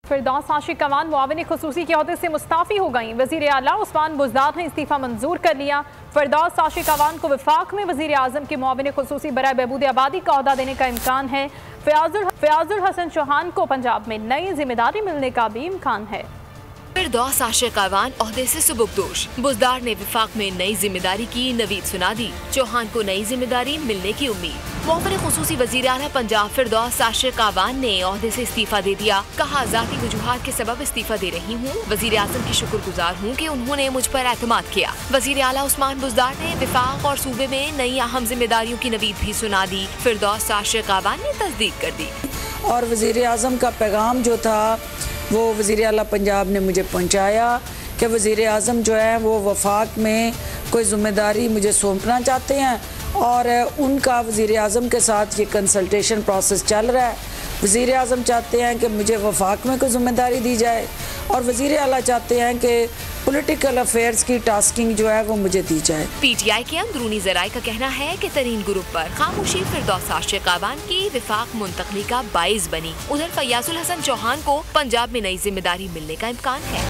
फिरदौस आशिक अवान मुआविन खुसूसी के ओहदे से मुस्ताफ़ी हो गई। वज़ीर आला उस्मान बुज़दार ने इस्तीफ़ा मंजूर कर लिया। फिरदौस आशिक अवान को वफाक में वज़ीर आज़म के मुआविन खुसूसी बराए बहबूद आबादी का ओहदा देने का इम्कान है। फयाजुल हसन चौहान को पंजाब में नई जिम्मेदारी मिलने का भी इम्कान है। फिरदौस आशिक अवान ओहदे से सुबुकदोश। बुज़दार ने वफाक में नई जिम्मेदारी की नवीद सुना दी। चौहान को नई जिम्मेदारी मिलने की उम्मीद। मुआविन खुसूसी वज़ीर आला पंजाब फिरदौस आशिक अवान ने ओहदे से इस्तीफा दे दिया। कहा, ज़ाती वजूहात के सबब इस्तीफा दे रही हूँ। वज़ीर आज़म की शुक्रगुजार हूँ कि उन्होंने मुझ पर एतमाद किया। वज़ीर आला उस्मान बुज़दार ने वफाक और सूबे में नई अहम जिम्मेदारियों की नवीद भी सुना दी। फिरदौस आशिक अवान ने तस्दीक कर दी। और वज़ीर आज़म का पैगाम जो था वो वज़ीर आला पंजाब ने मुझे पहुंचाया कि वज़ीर आज़म जो है वो वफाक में कोई ज़िम्मेदारी मुझे सौंपना चाहते हैं और उनका वज़ीर आज़म के साथ ये कंसल्टेशन प्रोसेस चल रहा है। वज़ीर आज़म चाहते हैं कि मुझे वफाक में कोई ज़िम्मेदारी दी जाए और वज़ीर आला चाहते हैं कि पॉलिटिकल अफेयर्स की टास्किंग जो है वो मुझे दी जाए। PTI के अंदरूनी ज़राए का कहना है कि तरीन ग्रुप पर खामोशी फिरदौस आशिक अवान की विफाक मुंतकली का बाइस बनी। उधर फयाजुल हसन चौहान को पंजाब में नई जिम्मेदारी मिलने का इम्कान है।